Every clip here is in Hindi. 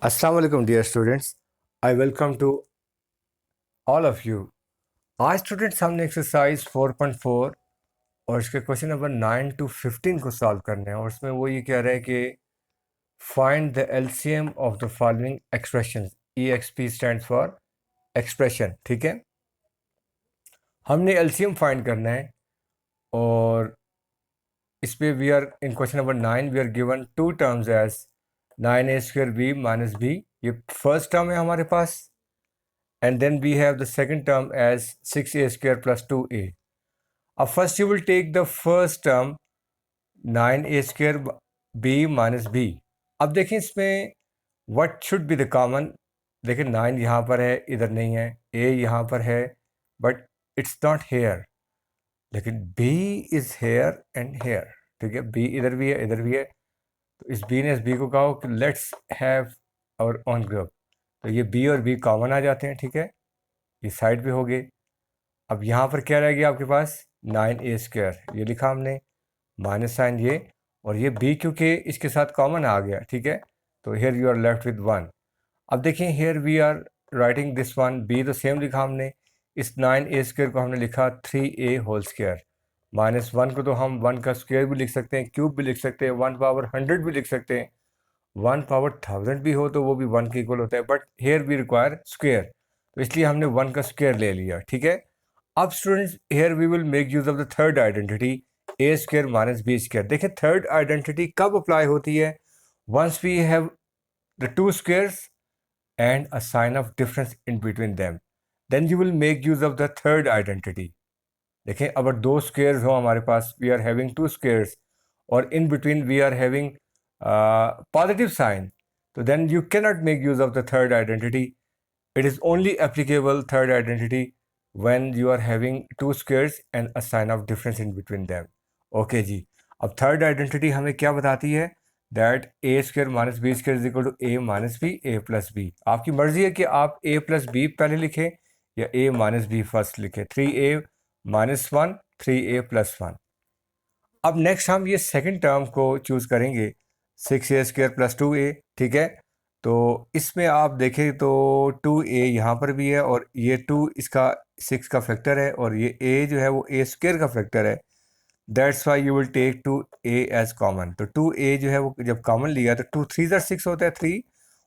अस्सलाम वालेकुम dear students. I welcome to all of you. आज स्टूडेंट्स हमने एक्सरसाइज 4.4 और इसके क्वेश्चन नंबर 9 to 15 को सॉल्व करने हैं और उसमें वो ये कह रहे हैं कि find the LCM of the following expression. EXP stand for expression. ठीक है, हमने एलसीएम फाइंड करना है और इस पे we are in question number 9 we are given two terms as 9a² b minus b। ये फर्स्ट टर्म है हमारे पास, and then we have the second term as 6a square plus 2a. First you will take the first term 9a square b minus b. अब देखें इसमें what should be the common। देखिए 9 यहाँ पर है, इधर नहीं है, a यहाँ पर है but it's not here, लेकिन b is here and here। ठीक है, b इधर भी है, इधर भी है, तो इस b ने इस b को कहा कि let's have our own group। तो ये b और b कॉमन आ जाते हैं। ठीक है, ये साइड पे हो गए। अब यहाँ पर क्या रह गया आपके पास 9a², ये लिखा हमने, माइनस साइन ये, और ये b क्योंकि इसके साथ कॉमन आ गया। ठीक है, तो here you are left with 1। अब देखिए here we are writing this one, b तो सेम लिखा हमने, इस 9a² को हमने लिखा 3a होल स्क्वायर, माइनस 1 को तो हम 1 का स्क्वायर भी लिख सकते हैं, क्यूब भी लिख सकते हैं, 1 पावर 100 भी लिख सकते हैं, 1 पावर 1000 भी हो तो वो भी 1 के इक्वल होता है, but here we require square, तो इसलिए हमने 1 का स्क्वायर ले लिया। ठीक है, अब students here we will make use of the third identity a² minus b²। देखिए थर्ड आइडेंटिटी कब अप्लाई होती है, once we have the two squares and a sign of difference in between them, then you will make use of the third identity. देखें अगर दो स्क्वेयर्स हो हमारे पास, we are having two squares और in between we are having positive sign, तो then you cannot make use of the third identity. It is only applicable third identity when you are having two squares and a sign of difference in between them. Okay जी, अब थर्ड आइडेंटिटी हमें क्या बताती है, that a² minus b² is equal to a minus B a plus B. आपकी मर्जी है कि आप a प्लस बी पहले लिखें या a माइनस बी फर्स्ट लिखें। 3a minus 1, 3a plus 1। अब नेक्स्ट हम ये सेकंड टर्म को चूज़ करेंगे, 6a² प्लस 2a। ठीक है, तो इसमें आप देखें तो 2a यहाँ पर भी है और ये 2 इसका 6 का फैक्टर है और ये a जो है वो a² का फैक्टर है। That's why you will take 2a as common. तो 2a जो है वो जब कॉमन लिया तो 2 3 ज़र 6 होता है 3,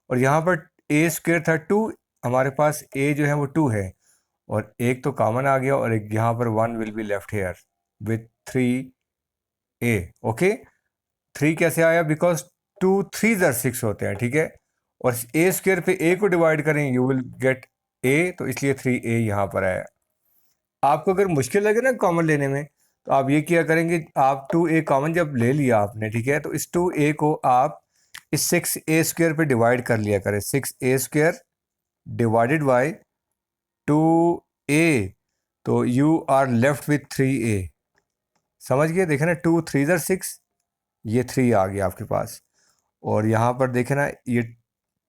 और यहाँ पर a² था 2, हमारे पास a जो है वो 2 है और एक तो कॉमन आ गया और एक यहाँ पर 1 will be left hair with 3a। Okay, 3 कैसे आया, बिकॉज 2 3 ज़र 6 होते हैं। ठीक है, और a² पे a को डिवाइड करें यू विल गेट a, तो इसलिए 3a यहाँ पर आया। आपको अगर मुश्किल लगे ना कॉमन लेने में, तो आप ये क्या करेंगे, आप 2a कॉमन जब ले लिया आपने, ठीक है, तो इस 2a को आप इस 6a² पे डिवाइड कर लिया करें, 6a² डिवाइडेड बाई 2a, तो you are left with 3a। समझ गए, देखे ना, 2 3 ज़र 6, ये 3 आ गया आपके पास, और यहाँ पर देखे ना ये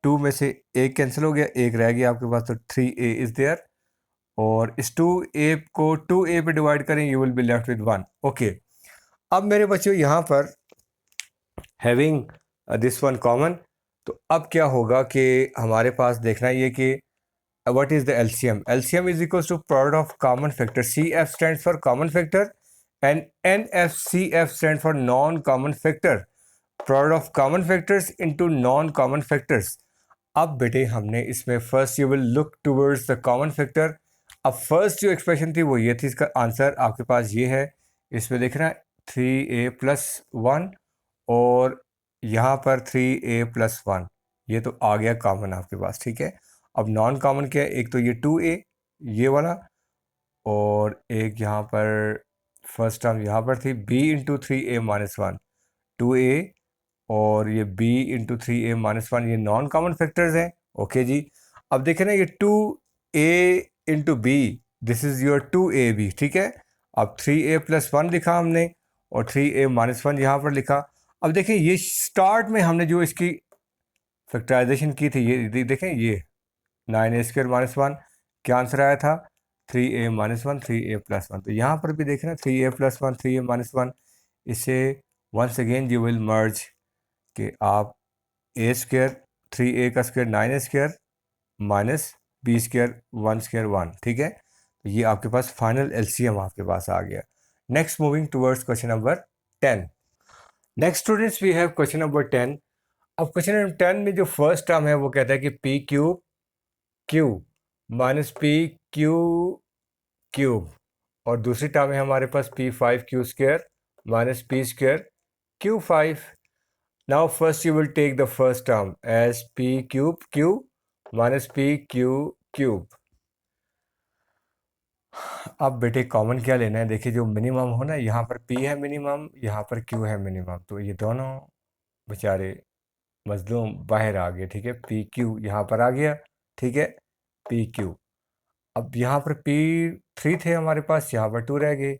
2 में से एक कैंसिल हो गया, एक रह गया आपके पास, तो 3a इज़ देयर, और इस 2a को 2a पे डिवाइड करें you will be left with 1। Okay, अब मेरे बच्चों यहाँ पर हैविंग दिस वन कॉमन, तो अब क्या होगा कि हमारे पास देखना ये कि what is the LCM? LCM is equals to product of common factor. CF stands for common factor and NFCF stands for non-common factor. Product of common factors into non-common factors. अब बेटे हमने इसमें first you will look towards the common factor. अब फर्स्ट जो एक्सप्रेशन थी वो ये थी, इसका आंसर आपके पास ये है, इसमें देखना 3a प्लस 1 और यहाँ पर 3a प्लस 1, ये तो आ गया कॉमन आपके पास। ठीक है, अब नॉन कॉमन क्या है, एक तो ये 2a ये वाला, और एक यहाँ पर फर्स्ट टर्म यहाँ पर थी b into 3a minus 1, 2a और ये b इंटू 3a माइनस 1, ये नॉन कॉमन फैक्टर्स हैं। ओके जी, अब देखें ना ये 2a into B, this is your 2ab। ठीक है, अब 3a प्लस 1 लिखा हमने और 3a माइनस 1 यहाँ पर लिखा। अब देखें ये स्टार्ट में हमने जो इसकी फैक्टराइजेशन की थी, ये देखें ये 9a² माइनस 1, क्या आंसर आया था 3a माइनस 1 3a प्लस 1। तो यहाँ पर भी देखना 3a प्लस 1 3a माइनस 1, इसे once again you will merge कि आप a² 3a का स्क्वायर 9a² माइनस b² 1² 1, ठीक है। तो ये आपके पास फाइनल एलसीएम आपके पास आ गया। Next moving towards question number 10। Next students we have question number 10। अब क्वेश्चन नंबर 10 में जो फर्स्ट टर्म है वो कहता है कि P cube Q minus P Q cube, और दूसरी टर्म है हमारे पास p5q² minus p² q5। Now first you will take the first term as p cube q minus p q cube. अब बेटे कॉमन क्या लेना है, देखिए जो मिनिमम हो ना, यहाँ पर p है मिनिमम, यहाँ पर q है मिनिमम, तो ये दोनों बेचारे मजलूम बाहर आ गए, ठीक है। पी क्यू यहाँ पर आ गया, ठीक है, पी क्यू। अब यहाँ पर p3 थे हमारे पास, यहाँ पर 2 रह गए,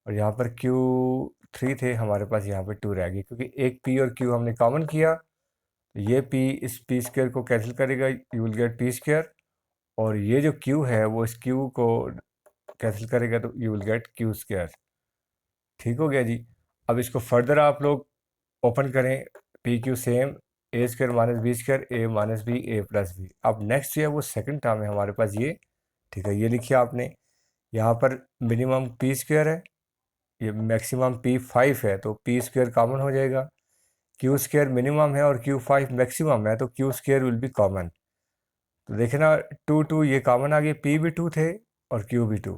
और यहाँ पर q3 थे हमारे पास, यहाँ पर 2 रह गए, क्योंकि एक p और q हमने कॉमन किया, तो ये p इस p² को कैंसिल करेगा, यू विल गेट p², और ये जो q है वो इस q को कैंसिल करेगा, तो यू विल गेट q²। ठीक हो गया जी। अब इसको फर्दर आप लोग ओपन करें, P Q same, a² minus b² a minus B a plus B. अब नेक्स्ट जो है वो सेकंड टर्म है हमारे पास ये, ठीक है, ये लिखिए आपने। यहाँ पर मिनिमम p² है, ये मैक्सिमम p5 है, तो p² कॉमन हो जाएगा। q² मिनिमम है और q5 मैक्सिमम है, तो q² विल बी कॉमन। तो देखे ना, 2 ये कॉमन आ गए, p भी 2 थे और q भी 2।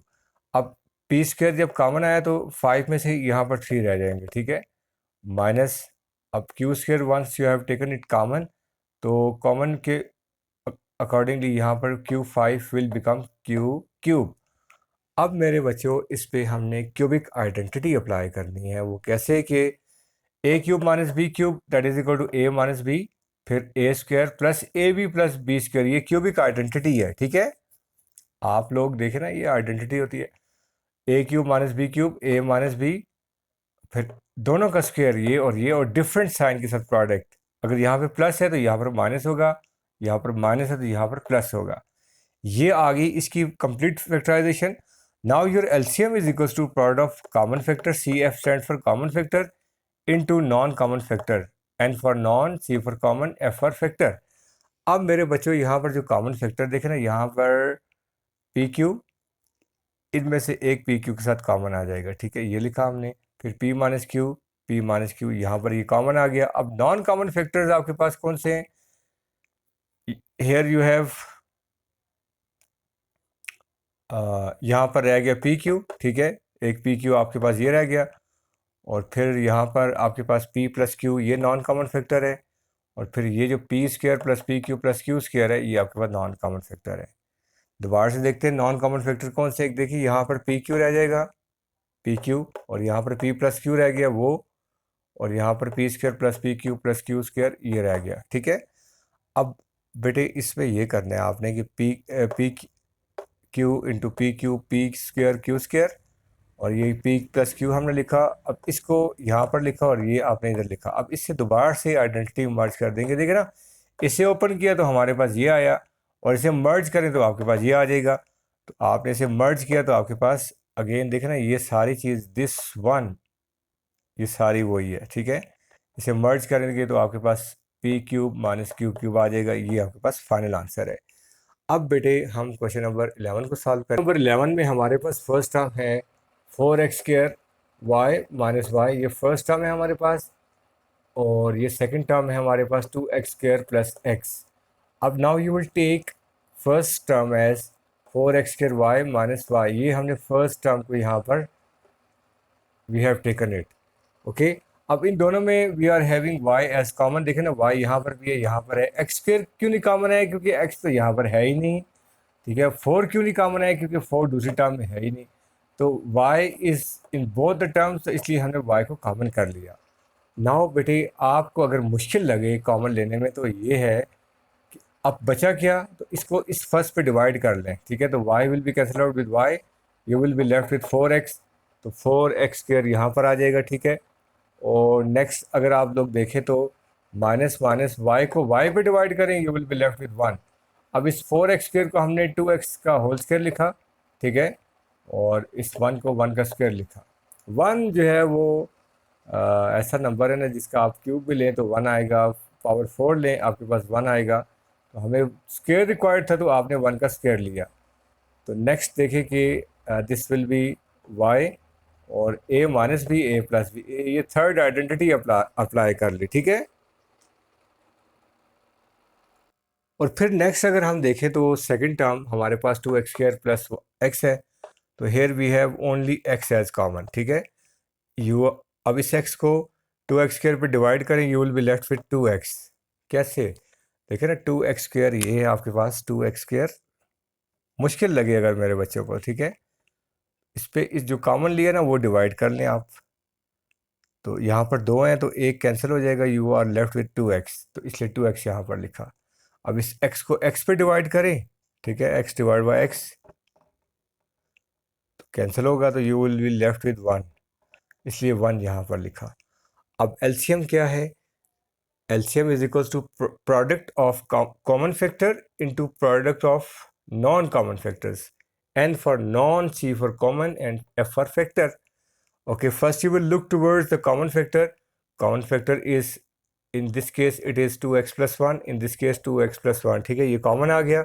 अब p² जब कॉमन आया तो 5 में से यहाँ पर 3 रह जाएंगे, ठीक है, माइनस। अब q² once you have taken it common, तो कॉमन के अकॉर्डिंगली यहाँ पर q5 will become q cube. अब मेरे बच्चों इस पे हमने क्यूबिक आइडेंटिटी अप्लाई करनी है। वो कैसे कि a cube minus B cube that is equal to a minus B, फिर a² plus A B plus b², ये क्यूबिक आइडेंटिटी है, ठीक है। आप लोग देखें ना, ये आइडेंटिटी होती है a cube minus B cube a minus B, फिर दोनों का स्क्वायर ये, और डिफरेंट साइन के साथ प्रोडक्ट। अगर यहाँ पे प्लस है तो यहाँ पर माइनस होगा, यहाँ पर माइनस है तो यहाँ पर प्लस होगा। ये आ गई इसकी complete factorization. Now your LCM is equals to product of common factor, C F stand for common factor, into non common factor, N for non, C for common, F for factor. अब मेरे बच्चों यहाँ पर जो कॉमन फैक्टर देखे ना, यहाँ पर पी क्यू, इनमें से एक पी क्यू के साथ कॉमन आ जाएगा, ठीक है, ये लिखा हमने। फिर पी माइनस क्यू, यहाँ पर ये कॉमन आ गया। अब नॉन कॉमन फैक्टर्स आपके पास कौन से हैं? हेयर यू हैव, यहाँ पर रह गया पी क्यू, ठीक है, एक पी क्यू आपके पास ये रह गया, और फिर यहाँ पर आपके पास p प्लस क्यू, ये नॉन कॉमन फैक्टर है, और फिर ये जो p² plus P Q plus q² है, ये आपके पास नॉन कॉमन फैक्टर है। दोबारा से देखते हैं नॉन कॉमन फैक्टर कौन से। एक देखिए, यहाँ पर पी क्यू रह जाएगा, पी क्यू, और यहाँ पर p प्लस क्यू रह गया वो, और यहाँ पर p² plus P Q plus q² ये रह गया, ठीक है। अब बेटे इसमें ये करना है आपने कि P Q into p² q², और ये p प्लस क्यू हमने लिखा। अब इसको यहाँ पर लिखा और ये आपने इधर लिखा। अब इससे दोबारा से आइडेंटिटी मर्ज कर देंगे, देखिए ना, इसे ओपन किया तो हमारे पास ये आया, और इसे मर्ज करें तो आपके पास ये आ जाएगा। तो आपने इसे मर्ज किया तो आपके पास अगेन देखना, ये सारी चीज़ दिस वन, ये सारी वही है, ठीक है। इसे मर्ज करेंगे तो आपके पास P cube minus Q cube आ जाएगा, ये आपके पास फाइनल आंसर है। अब बेटे हम क्वेश्चन नंबर 11 को सॉल्व करें। नंबर 11 में हमारे पास फर्स्ट टर्म है 4x² y माइनस वाई, ये फर्स्ट टर्म है हमारे पास, और ये सेकंड टर्म है हमारे पास 2x² प्लस x। अब now you will take first term as 4x² y minus y, ये हमने फर्स्ट टर्म को यहाँ पर we have taken it, okay. अब इन दोनों में we are having y as common, देखें ना, y यहाँ पर भी है, यहाँ पर है। x² क्यों नहीं कॉमन है? क्योंकि x तो यहाँ पर है ही नहीं, ठीक है। 4 क्यों नहीं कॉमन है? क्योंकि 4 दूसरी टर्म में है ही नहीं। तो y is in both the terms, तो इसलिए हमने y को कॉमन कर लिया। नाउ बेटे आपको अगर मुश्किल लगे कॉमन लेने में तो ये है कि अब बचा क्या, तो इसको इस फर्स्ट पे डिवाइड कर लें, ठीक है। तो y will be cancel out with y, you will be left with 4x, तो 4x² यहाँ पर आ जाएगा, ठीक है। और नेक्स्ट अगर आप लोग देखें तो माइनस माइनस y को y पे डिवाइड करें, you will be left with 1। अब इस 4x² को हमने 2x का होल स्क्वायर लिखा, ठीक है, और इस 1 को 1 का स्क्वायर लिखा। 1 जो है वो ऐसा नंबर है ना जिसका आप क्यूब भी लें तो 1 आएगा, पावर 4 लें आपके पास 1 आएगा। तो हमें स्क्वायर रिक्वायर्ड था तो आपने 1 का स्क्वायर लिया। तो नेक्स्ट देखिए कि दिस विल बी y और a minus B a plus b, ये थर्ड आइडेंटिटी अप्लाई कर ली, ठीक है। और फिर नेक्स्ट अगर हम देखें तो सेकंड टर्म हमारे पास 2x स्क्वायर प्लस x है। तो here we have only x as common, ठीक है। यू अब इस x को 2x स्क्वायर पे डिवाइड करें, you will be left with 2x। कैसे देखिए ना, 2x स्क्वायर ये है आपके पास, 2x स्क्वायर मुश्किल लगे अगर मेरे बच्चों को, ठीक है। इस पे इस जो कॉमन लिया ना वो डिवाइड कर लें आप। तो यहाँ पर 2 हैं तो एक कैंसिल हो जाएगा, you are left with 2x, तो इसलिए 2x यहाँ पर लिखा। अब इस x को x पे डिवाइड करें, ठीक है, x डिवाइड बाई x, तो कैंसिल होगा तो you will be left with 1, इसलिए 1 यहाँ पर लिखा। अब एलसीएम क्या है, LCM is equals to product of common factor into product of non common factors, n for non, c for common, and f for factor. Okay, first you will look towards the common factor. Common factor is, in this case it is 2x plus 1, in this case 2x plus 1, ठीक है, ये कॉमन आ गया।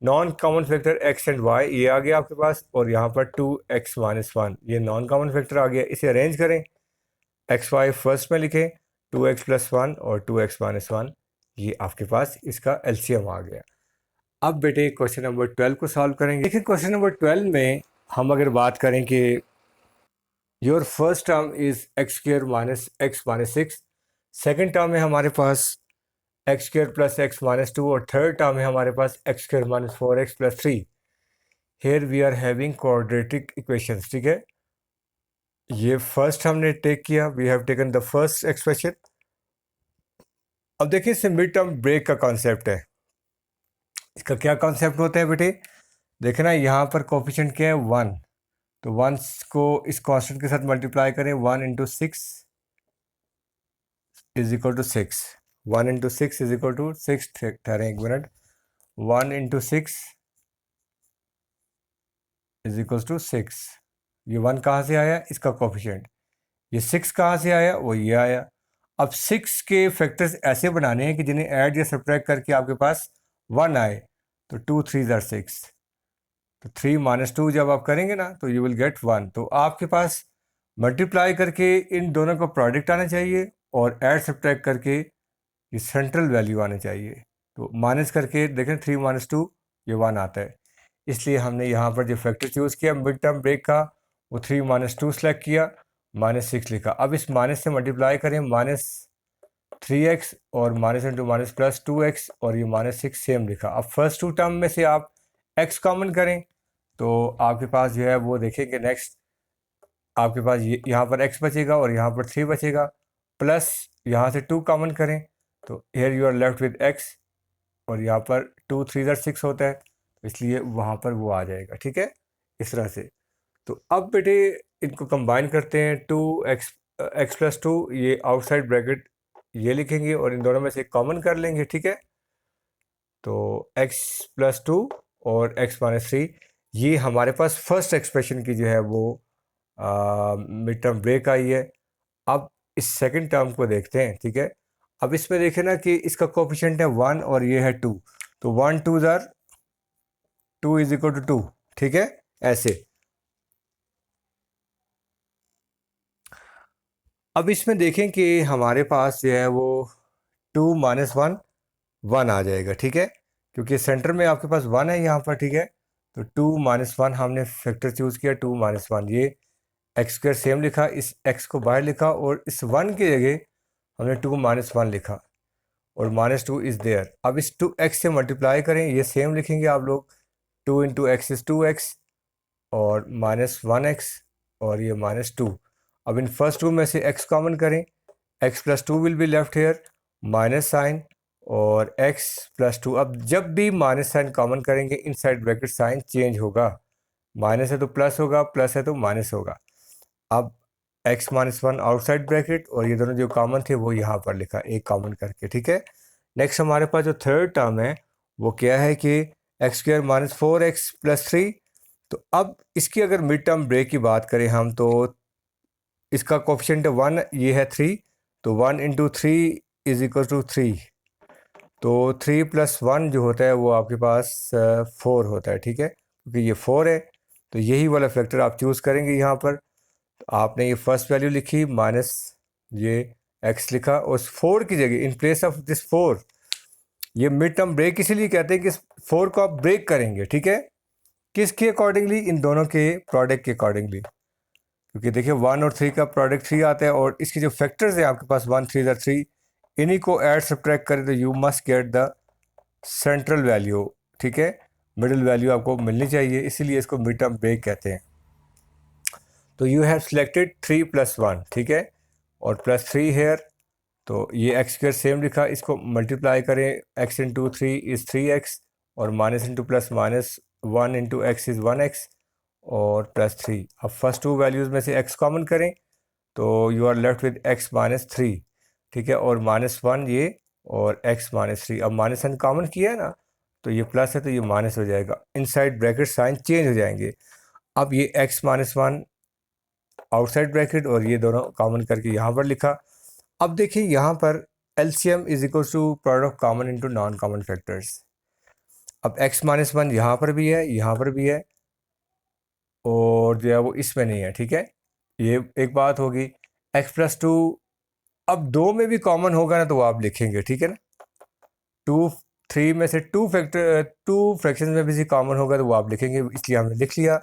Non common factor x and y ये आ गया आपके पास, और यहाँ पर 2x माइनस 1 ये नॉन कॉमन फैक्टर आ गया। इसे अरेंज करें, एक्स वाई फर्स्ट में लिखें, 2x प्लस 1 और 2x माइनस 1, ये आपके पास इसका एलसीएम आ गया। अब बेटे क्वेश्चन नंबर 12 को सॉल्व करेंगे। देखिए क्वेश्चन नंबर 12 में हम अगर बात करें कि your first term is X square minus X minus 6, second term है हमारे पास X square plus X minus 2, और थर्ड टर्म है हमारे पास X square minus 4x plus 3। Here we are having quadratic equations, ठीक है। ये फर्स्ट हमने टेक किया, we have taken the first expression. अब देखिए इससे मिड टर्म ब्रेक का कॉन्सेप्ट है। इसका क्या कॉन्सेप्ट होता है बेटे, देखे ना यहाँ पर कोफिशिएंट क्या है 1, तो 1 को इस कांस्टेंट के साथ मल्टीप्लाई करें, 1 into 6 is equal to 6, 1 into 6 is equal to 6, ठहरें एक minute, 1 into 6 is equal to 6। ये 1 कहाँ से आया, इसका कोफिशिएंट। ये 6 कहाँ से आया, वो ये आया। अब 6 के फैक्टर्स ऐसे बनाने हैं कि जिन्हें ऐड या सब्ट्रैक्ट करके आपके पास 1 आए। तो 2 3 आर 6, तो 3 माइनस 2 जब आप करेंगे ना तो यू विल गेट 1। तो आपके पास मल्टीप्लाई करके इन दोनों का प्रोडक्ट आना चाहिए, और ऐड सब्ट्रैक्ट करके ये सेंट्रल वैल्यू आनी चाहिए। तो माइनस करके देखें 3 माइनस 2 ये 1 आता है। इसलिए हमने यहाँ पर जो फैक्टर चूज़ किया मिड टर्म ब्रेक का, वो 3 माइनस 2 सेलेक्ट किया, माइनस 6 लिखा। अब इस माइनस से मल्टीप्लाई करें, माइनस 3x और minus into minus plus 2x, और ये माइनस 6 सेम लिखा। अब फर्स्ट टू टर्म में से आप x कॉमन करें तो आपके पास जो है वो देखेंगे नेक्स्ट आपके पास यहाँ पर x बचेगा और यहाँ पर 3 बचेगा, प्लस यहाँ से 2 कॉमन करें तो here you are left with x, और यहाँ पर 2 3 6 होता है, तो इसलिए वहाँ पर वो आ जाएगा, ठीक है, इस तरह से। तो अब बेटे इनको कंबाइन करते हैं, 2x प्लस 2 ये आउटसाइड ब्रैकेट ये लिखेंगे और इन दोनों में से कॉमन कर लेंगे, ठीक है। तो x प्लस 2 और x माइनस 3 ये हमारे पास फर्स्ट एक्सप्रेशन की जो है वो मिड टर्म ब्रेक आई है। अब इस सेकंड टर्म को देखते हैं, ठीक है। अब इसमें देखें ना कि इसका कोफिशिएंट है 1 और ये है 2, तो 1 2 ज़ार 2 इज इक्वल टू 2, ठीक है, ऐसे। अब इसमें देखें कि हमारे पास जो है वो 2 माइनस 1 1 आ जाएगा, ठीक है, क्योंकि सेंटर में आपके पास 1 है यहाँ पर, ठीक है। तो 2 माइनस 1 हमने फैक्टर चूज़ किया, 2 माइनस 1 ये एक्स स्क्वायर सेम लिखा, इस x को बाहर लिखा, और इस 1 की जगह हमने 2 माइनस 1 लिखा, और माइनस 2 इज़ देयर। अब इस 2x से मल्टीप्लाई करें, ये सेम लिखेंगे आप लोग, 2 इंटू एक्स इज़ 2x, और माइनस 1x, और ये माइनस 2। अब इन फर्स्ट 2 में से x कॉमन करें, x plus 2 will be left here, minus sign और x प्लस 2। अब जब भी माइनस साइन कॉमन करेंगे इनसाइड ब्रैकेट साइन चेंज होगा, माइनस है तो प्लस होगा, प्लस है तो माइनस होगा। अब x माइनस 1 आउटसाइड ब्रैकेट, और ये दोनों जो कॉमन थे वो यहाँ पर लिखा एक कॉमन करके, ठीक है। नेक्स्ट हमारे पास जो थर्ड टर्म है वो क्या है कि x square minus 4x plus 3। तो अब इसकी अगर मिड टर्म ब्रेक की बात करें हम, तो इसका कोफिशिएंट 1 ये है 3, तो 1 इंटू 3 इज इक्वल टू 3, तो 3 + 1 जो होता है वो आपके पास 4 होता है, ठीक है, क्योंकि ये 4 है तो यही वाला फैक्टर आप चूज़ करेंगे यहाँ पर। तो आपने ये फर्स्ट वैल्यू लिखी माइनस ये x लिखा, उस 4 की जगह इन प्लेस ऑफ दिस 4, ये मिड टर्म ब्रेक इसीलिए कहते हैं कि इस 4 को आप ब्रेक करेंगे, ठीक है, किसके अकॉर्डिंगली, इन दोनों के प्रोडक्ट के अकॉर्डिंगली, क्योंकि देखिए 1 और 3 का प्रोडक्ट 3 आता है और इसके जो फैक्टर्स हैं आपके पास 1 3 3, इन्हीं को ऐड सब्ट्रैक्ट करें तो you must get the central value, ठीक है, मिडिल वैल्यू आपको मिलनी चाहिए, इसीलिए इसको मिड टर्म ब्रेक कहते हैं। तो यू हैव सिलेक्टेड 3 + 1, ठीक है, और +3 हेयर, तो ये x² सेम लिखा, इसको मल्टीप्लाई करें, x × 3 इज़ 3x और minus into plus minus 1 × x is 1x और +3। अब फर्स्ट टू वैल्यूज़ में से x कॉमन करें तो you are left with x - 3, ठीक है, और -1 ये और x - 3। अब -1 कॉमन किया है ना, तो ये प्लस है तो ये माइनस हो जाएगा, इनसाइड ब्रैकेट साइन चेंज हो जाएंगे। अब ये x - 1 आउटसाइड ब्रैकेट और ये दोनों कॉमन करके यहाँ पर लिखा। अब देखिए यहाँ पर LCM is equal to product common into non common factors. अब x - 1 यहाँ पर भी है, यहाँ पर भी है, और जो है वो इसमें नहीं है, ठीक है, ये एक बात होगी। x + 2 अब 2 में भी कॉमन होगा ना तो वो आप लिखेंगे, ठीक है ना, 2 3 में से 2 फ्रैक्शन में भी से कॉमन होगा तो वो आप लिखेंगे, इसलिए हमने लिख लिया।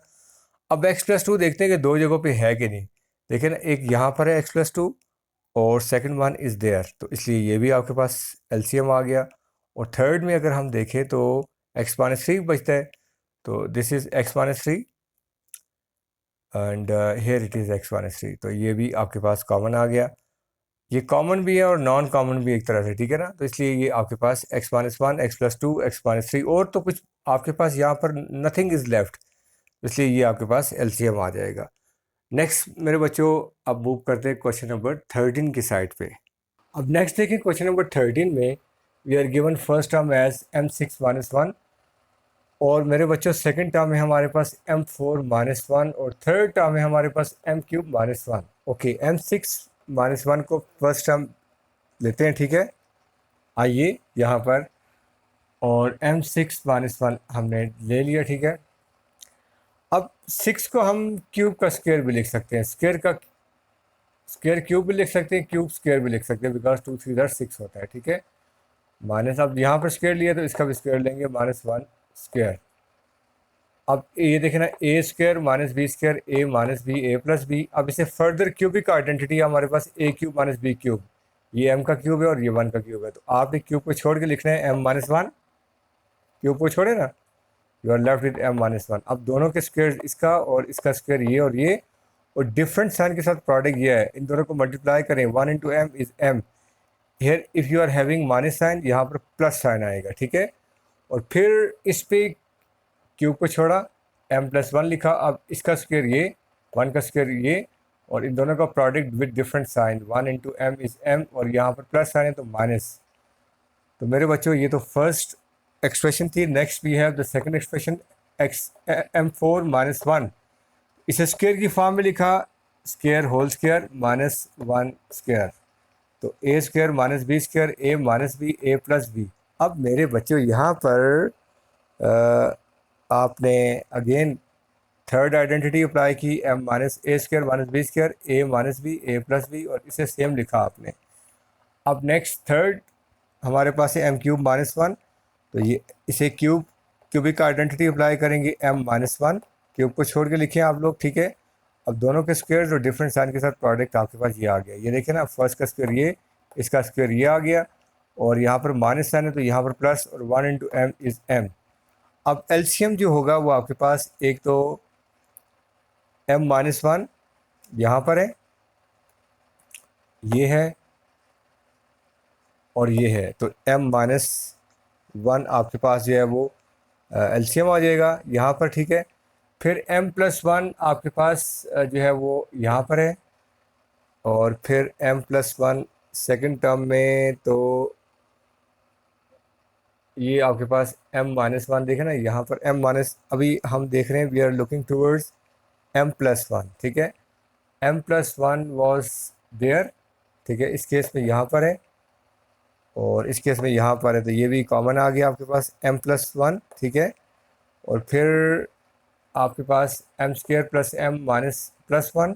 अब x + 2 देखते हैं कि दो जगहों पे है कि नहीं। देखिए ना, एक यहाँ पर है x + 2 और सेकंड वन इज़ देयर, तो इसलिए ये भी आपके पास LCM आ गया। और थर्ड में अगर हम देखें तो x - 3 बचता है, तो this is x - 3 and here it is x - 3, तो ये भी आपके पास कॉमन आ गया। ये कॉमन भी है और नॉन कॉमन भी एक तरह से, ठीक है ना, तो इसलिए ये आपके पास x - 1 x + 2 x - 3 और तो कुछ आपके पास यहाँ पर नथिंग इज़ लेफ्ट, इसलिए ये आपके पास LCM आ जाएगा। नेक्स्ट मेरे बच्चों, अब मूव करते हैं क्वेश्चन नंबर 13 की साइड पे। अब नेक्स्ट देखिए क्वेश्चन नंबर 13 में we are given first term as m6 - 1 और मेरे बच्चों सेकंड टर्म है हमारे पास m4 - 1 और थर्ड टर्म है हमारे पास m³ - 1। ओके, m6 - 1 को फर्स्ट टर्म लेते हैं, ठीक है, आइए यहाँ पर, और m6 - 1 हमने ले लिया, ठीक है। अब 6 को हम क्यूब का स्क्वायर भी लिख सकते हैं, स्क्वायर क्यूब भी लिख सकते हैं, क्यूब स्क्वायर भी लिख सकते हैं, बिकॉज 2 3 6 होता है, ठीक है। माइनस, अब यहाँ पर स्क्वायर लिया तो इसका भी स्क्वायर लेंगे, -1 स्क्वायर। अब ये देखें ना, a² - b² a - b a + b। अब इसे फर्दर क्यूबिक आइडेंटिटी है हमारे पास a³ - b³, ये m का क्यूब है और ये 1 का क्यूब है, तो आपने क्यूब को छोड़ के लिखना है m - 1, क्यूब को छोड़े ना, you are left with m - 1। अब दोनों के स्क्वायर, इसका और इसका स्क्वायर ये और ये, और डिफरेंट साइन के साथ प्रोडक्ट ये है, इन दोनों को मल्टीप्लाई करें, 1 × m is m, here if you are having minus sign, यहाँ पर प्लस साइन आएगा, ठीक है। और फिर इस पे क्यूब को छोड़ा, m + 1 लिखा, अब इसका स्क्वायर ये, 1 का स्क्वायर ये, और इन दोनों का product with different sign, 1 × m is m, और यहाँ पर प्लस साइन है तो माइनस। तो मेरे बच्चों ये तो फर्स्ट एक्सप्रेशन थी। Next we have the second expression, m4 - 1, इसे स्क्वायर की फॉर्म में लिखा, स्क्वायर होल स्क्वायर -1 स्क्वायर, तो a² - b² a - b a + b। अब मेरे बच्चों यहाँ पर आपने अगेन थर्ड आइडेंटिटी अप्लाई की, m - a² - b² a - b a + b, और इसे सेम लिखा आपने। अब नेक्स्ट थर्ड हमारे पास है m³ - 1, तो ये इसे क्यूबिक आइडेंटिटी अप्लाई करेंगे, m - 1, क्यूब को छोड़ के लिखें आप लोग, ठीक है। अब दोनों के स्क्वायर और डिफरेंट साइन के साथ प्रोडक्ट आपके पास ये आ गया, ये देखें ना, फर्स्ट का स्क्वायर ये, इसका स्क्वायर ये आ गया, और यहाँ पर माइनस साइन है तो यहाँ पर प्लस, और 1 × m इज़ m। अब LCM जो होगा वो आपके पास, एक तो m - 1 यहाँ पर है, ये है और ये है, तो m - 1 आपके पास जो है वो LCM आ जाएगा यहाँ पर, ठीक है। फिर m + 1 आपके पास जो है वो यहाँ पर है, और फिर m + 1 सेकंड टर्म में, तो ये आपके पास m - 1 देखें ना, यहाँ पर अभी हम देख रहे हैं, we are looking towards m + 1, ठीक है, m + 1 वॉज देयर, ठीक है, इस केस में यहाँ पर है, और इस केस में यहाँ पर है तो ये भी कॉमन आ गया आपके पास m+1, ठीक है। और फिर आपके पास m² + m -+1,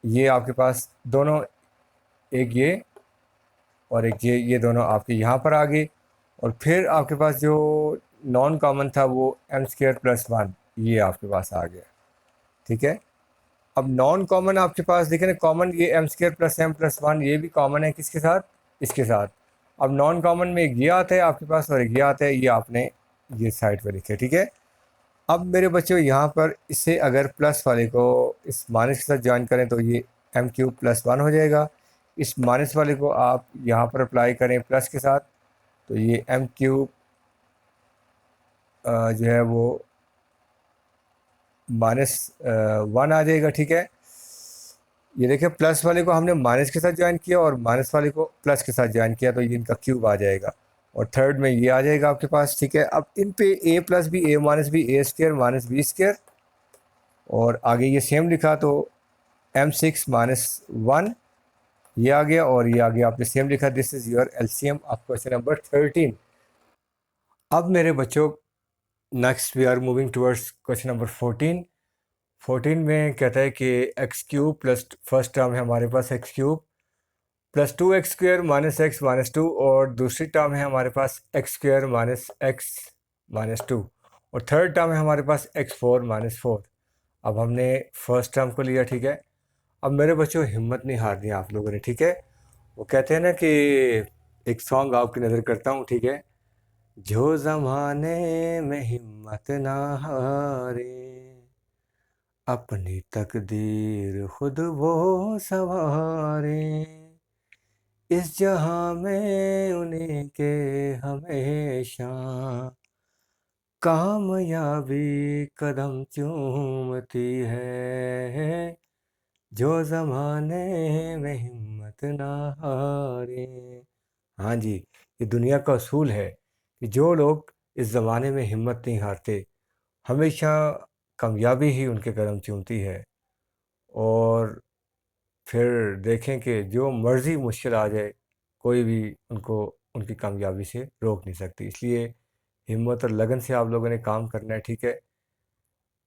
ये आपके पास दोनों, एक ये और एक ये दोनों आपके यहाँ पर आ गए। और फिर आपके पास जो नॉन कॉमन था वो m² + 1, ये आपके पास आ गया, ठीक है। अब नॉन कॉमन आपके पास देखें ना, कॉमन ये m² + m+1 ये भी कॉमन है किसके साथ, इसके साथ। अब नॉन कॉमन में एक ये आता है आपके पास और एक ये आता है, ये आपने ये साइड पर लिखे, ठीक है। अब मेरे बच्चों यहाँ पर इससे अगर प्लस वाले को इस माइनस के साथ ज्वाइन करें तो ये m³ + 1 हो जाएगा। इस माइनस वाले को आप यहाँ पर अप्लाई करें प्लस के साथ तो ये m³ जो है वो -1 आ जाएगा, ठीक है। ये देखिए प्लस वाले को हमने माइनस के साथ ज्वाइन किया और माइनस वाले को प्लस के साथ ज्वाइन किया तो ये इनका क्यूब आ जाएगा। और थर्ड में ये आ जाएगा आपके पास, ठीक है। अब इन पे a + b a - b a² - b², और आगे ये सेम लिखा तो m6 - 1 ये आ गया, और ये आ गया आपने सेम लिखा। This is your LCM of question number 13। अब मेरे बच्चों next we are moving towards question number 14। 14 में कहता है कि x³ प्लस, फर्स्ट टर्म है हमारे पास x³ + 2x² - x - 2, और दूसरी टर्म है हमारे पास x² - x - 2, और थर्ड टर्म है हमारे पास x4 - 4। अब हमने फर्स्ट टर्म को लिया, ठीक है। अब मेरे बच्चों हिम्मत नहीं हारनी आप लोगों ने, ठीक है। वो कहते हैं ना कि एक सॉन्ग आपकी नज़र करता हूँ, ठीक है। जो ज़माने में हिम्मत ना हारे, अपनी तकदीर खुद वो संवारे, इस जहां में उन्हीं के हमेशा कामयाबी कदम चूमती है, जो ज़माने में हिम्मत ना हारे। हाँ जी, ये दुनिया का असूल है कि जो लोग इस ज़माने में हिम्मत नहीं हारते, हमेशा कामयाबी ही उनके कदम चूमती है। और फिर देखें कि जो मर्ज़ी मुश्किल आ जाए, कोई भी उनको उनकी कामयाबी से रोक नहीं सकती। इसलिए हिम्मत और लगन से आप लोगों ने काम करना है, ठीक है।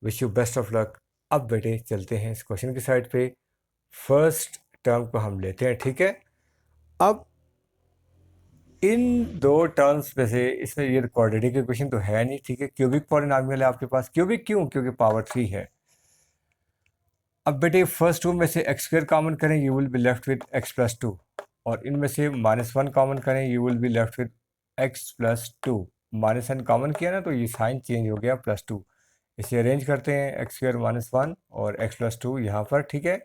Wish you best of luck. अब बेटे चलते हैं इस क्वेश्चन की साइड पे। फर्स्ट टर्म को हम लेते हैं, ठीक है। अब इन दो टर्म्स में से इसमें ये क्वाड्रेटिक इक्वेशन तो है नहीं, ठीक है। क्यूबिक पॉलिनॉमियल है आपके पास। क्यूबिक क्यों? क्योंकि पावर 3 है। अब बेटे फर्स्ट टू में से x² कॉमन करें, you will be left with x + 2, और इनमें से -1 कॉमन करें, you will be left with x + 2। -1 common किया ना तो ये साइन चेंज हो गया +2। इसे अरेंज करते हैं, x² - 1 और x + 2 यहाँ पर, ठीक है।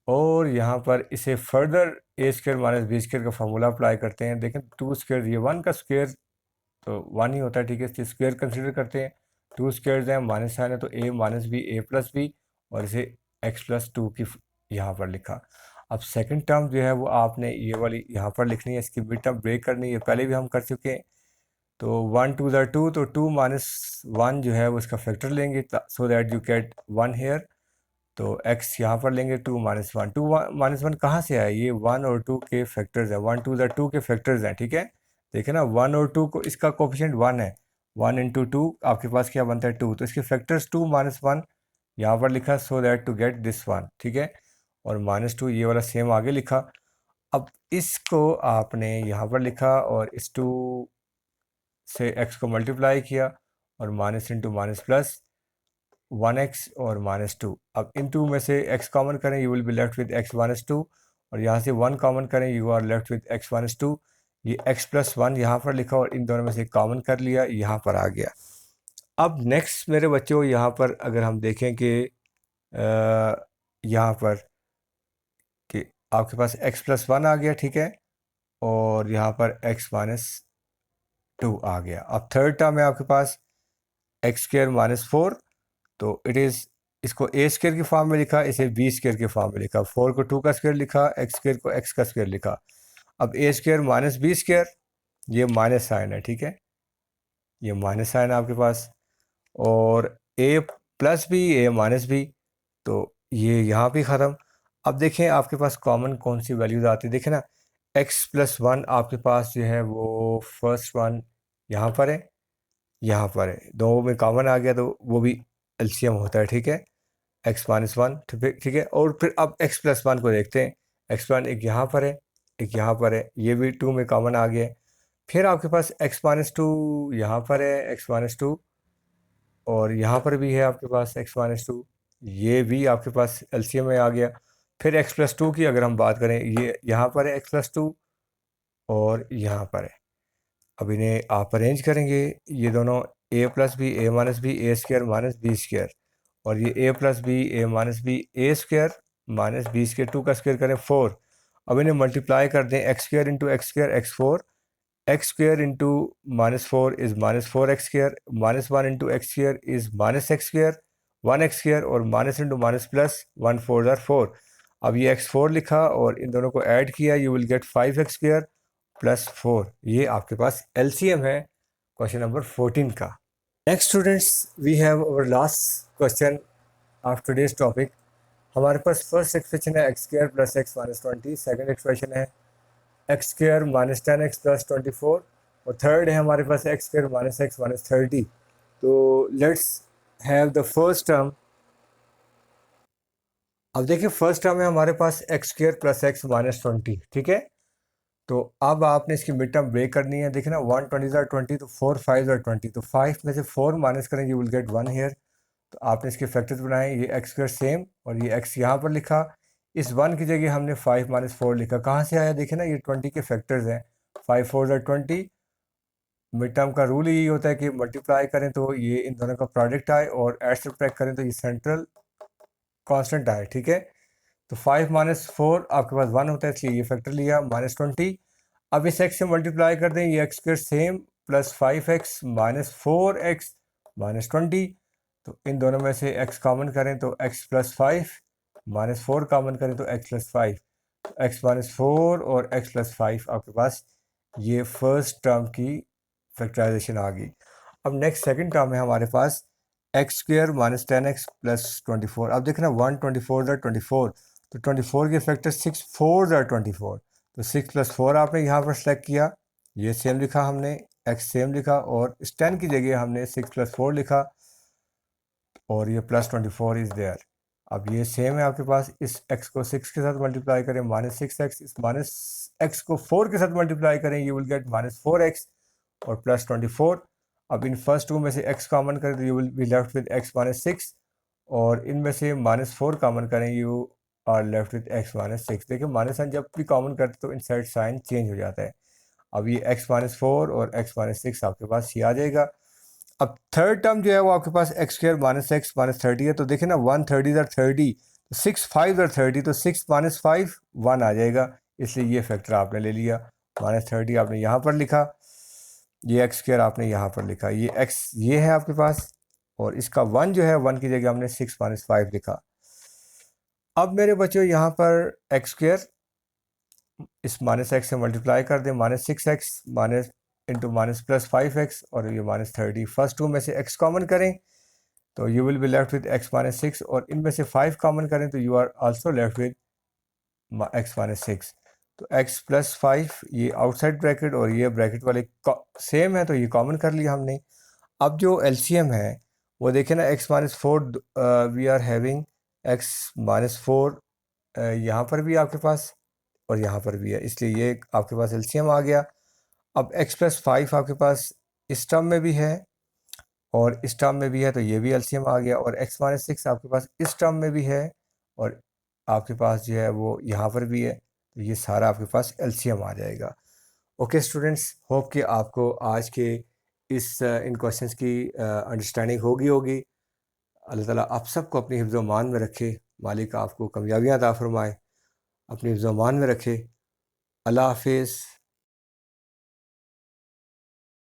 और यहाँ पर इसे फर्दर a² - b² का फॉर्मूला अप्लाई करते हैं। देखें 2² ये 1 का स्क्वेयर तो 1 ही होता है, ठीक है। इसके स्क्वेयर कंसिडर करते हैं, 2 स्क्वेयर्स हैं, माइनस साइन है तो a - b a + b, और इसे x + 2 की यहाँ पर लिखा। अब सेकंड टर्म जो है वो आपने ये वाली यहाँ पर लिखनी है, इसकी मिड टर्म ब्रेक करनी है, पहले भी हम कर चुके हैं। तो 1 2 2, तो 2 - 1 जो है वो इसका फैक्टर लेंगे so that you get 1 here. तो x यहाँ पर लेंगे 2 - 1। 2 - 1 कहाँ से आया? ये 1 और 2 के फैक्टर्स हैं, 1 2 2 के फैक्टर्स हैं, ठीक है। देखिए ना 1 और 2 को, इसका कोफिशिएंट 1 है, 1 × 2 आपके पास क्या बनता है 2, तो इसके फैक्टर्स 2 - 1 यहाँ पर लिखा so that to get this 1, ठीक है। और -2 ये वाला सेम आगे लिखा। अब इसको आपने यहाँ पर लिखा और इस 2 से x को मल्टीप्लाई किया, और minus into minus plus 1x और -2। अब इन टू में से x कॉमन करें, you will be left with x - 2, और यहाँ से 1 कॉमन करें, you are left with x - 2। ये x + 1 यहाँ पर लिखा और इन दोनों में से कॉमन कर लिया, यहाँ पर आ गया। अब नेक्स्ट मेरे बच्चों यहाँ पर अगर हम देखें कि यहाँ पर कि आपके पास x + 1 आ गया, ठीक है, और यहाँ पर x - 2 आ गया। अब थर्ड टर्म है आपके पास x² - 4, तो इट इज़, इसको a² की फॉर्म में लिखा, इसे b² के फॉर्म में लिखा, 4 को 2 का स्क्वायर लिखा, x² को x का स्क्वायर लिखा। अब a² - b², ये माइनस साइन है, ठीक है, ये माइनस साइन है आपके पास, और a + b a - b, तो ये यहाँ भी ख़त्म। अब देखें आपके पास कॉमन कौन सी वैल्यूज़ आती है, देखें ना x प्लस वन आपके पास जो है वो फर्स्ट वन यहाँ पर है, यहाँ पर है, दो में कॉमन आ गया तो वो भी एलसीएम होता है, ठीक है। x माइनस वन, ठीक है। और फिर अब x प्लस वन को देखते हैं। x वन एक यहाँ पर है, एक यहाँ पर है, ये भी टू में कॉमन आ गया है। फिर आपके पास x माइनस टू यहाँ पर है, x माइनस टू, और यहाँ पर भी है आपके पास x माइनस टू, ये भी आपके पास एलसीएम में आ गया। फिर x प्लस टू की अगर हम बात करें, ये यहाँ पर है x प्लस टू और यहाँ पर है। अब इन्हें आप अरेंज करेंगे, ये दोनों a plus b a minus b a square minus b square, और ये a plus b a minus b a square minus b square, two का स्क्र करें 4। अब इन्हें मल्टीप्लाई कर दें, x square into x square x four, x square into minus four is minus four x square, minus one into x square is minus x square, one x square, और minus into minus plus, one four ज़ार फोर। अब ये एक्स फोर लिखा और इन दोनों को ऐड किया, you will get five X square plus four. ये आपके पास एलसीएम है क्वेश्चन नंबर 14 का। Next students, we have our last question of today's topic. हमारे पास फर्स्ट एक्सप्रेशन है X square plus X minus twenty, second expression है X square minus ten X plus twenty four, और थर्ड है हमारे पास X square minus X minus thirty. तो let's have the first term. अब देखिए फर्स्ट टर्म है हमारे पास X square plus X minus twenty, ठीक है। तो अब आपने इसकी मिड टर्म ब्रेक करनी है। देखिए ना, वन ट्वेंटी ज़ार ट्वेंटी, तो फोर फाइव ज़ार ट्वेंटी, तो फाइव में से फोर माइनस करेंगे, you will get one here. तो आपने इसके फैक्टर्स बनाए, ये एक्स स्क्र सेम और ये एक्स यहाँ पर लिखा, इस वन की जगह हमने फाइव माइनस फोर लिखा। कहाँ से आया, देखिए ना, ये ट्वेंटी के फैक्टर्स हैं, फाइव फोर ज़ार ट्वेंटी। मिड टर्म का रूल यही होता है कि मल्टीप्लाई करें तो ये इन दोनों का प्रोडक्ट आए, और एड सब्ट्रैक्ट करें तो ये सेंट्रल कांस्टेंट आए, ठीक है। तो फाइव माइनस फोर आपके पास वन होता है, इसलिए ये फैक्टर लिया माइनस ट्वेंटी। अब इस एक्स से मल्टीप्लाई कर दें, ये X square same plus five X minus four X minus twenty. तो इन दोनों में से एक्स कॉमन करें तो x plus five, minus four common करें तो एक्स प्लस फाइव, तो एक्स माइनस फोर और एक्स प्लस फाइव आपके पास ये फर्स्ट टर्म की फैक्टराइजेशन आ गई। अब नेक्स्ट सेकंड टर्म है हमारे पास X square minus ten X plus twenty four. अब देखना, वन ट्वेंटी फोर ज़ार ट्वेंटी फोर, तो ट्वेंटी फोर के फैक्टर सिक्स फोर ज़ार ट्वेंटी फोर, तो सिक्स प्लस फोर आपने यहाँ पर सेलेक्ट किया, ये सेम लिखा हमने, एक्स सेम लिखा, और इस टेन की जगह हमने सिक्स प्लस फोर लिखा, और ये plus twenty four is there. अब ये सेम है आपके पास, इस x को सिक्स के साथ मल्टीप्लाई करें माइनस सिक्स एक्स, इस माइनस एक्स को फोर के साथ मल्टीप्लाई करें, you will get minus four x और प्लस ट्वेंटी फोर। अब इन फर्स्ट टू में से x कॉमन करें तो you will be left with x minus six, और इनमें से माइनस फोर कॉमन करें, you are left with x minus six. देखिए माइनस साइन जब भी कॉमन करते तो इनसाइड साइन चेंज हो जाता है। अब ये x माइनस फोर और x माइनस सिक्स आपके पास ये आ जाएगा। अब थर्ड टर्म जो है वो आपके पास X square minus X minus thirty है, तो देखिए ना, वन थर्टी ज़ार थर्टी, तो सिक्स फाइव ज़ार थर्टी, तो सिक्स माइनस फाइव वन आ जाएगा, इसलिए ये फैक्टर आपने ले लिया। माइनस थर्टी आपने यहाँ पर लिखा, ये एक्स स्क्र आपने यहाँ पर लिखा, ये एक्स ये है आपके पास, और इसका वन जो है, वन की जगह हमने सिक्स माइनस फाइव लिखा। अब मेरे बच्चों यहाँ पर एक्स स्क्र इस माइनस एक्स से मल्टीप्लाई कर दें, minus six x minus into minus plus five x, और ये माइनस थर्टी। फर्स्ट टू में से एक्स कॉमन करें तो you will be left with x minus six, और इनमें से फाइव कॉमन करें तो you are also left with x minus six. तो एक्स प्लस फाइव ये आउटसाइड ब्रैकेट और ये ब्रैकेट वाले सेम है, तो ये कॉमन कर लिया हमने। अब जो एलसीएम है वो देखें ना, x minus four, we are having x minus four यहाँ पर भी आपके पास और यहाँ पर भी है, इसलिए ये आपके पास एलसीएम आ गया। अब एक्स प्लस फाइव आपके पास इस टर्म में भी है और इस टर्म में भी है, तो ये भी एलसीएम आ गया, और एक्स माइनस सिक्स आपके पास इस टर्म में भी है और आपके पास जो है वो यहाँ पर भी है, तो ये सारा आपके पास एलसीएम आ जाएगा। ओके स्टूडेंट्स, होप कि आपको आज के इस इन क्वेश्चंस की अंडरस्टैंडिंग होगी। अल्लाह ताला आप सबको अपनी हिफ्ज़ मान में रखे, मालिक आपको कामयाबियाँ अता फरमाए, अपनी हिफ्ज़ मान में रखे। अल्लाह हाफिज़।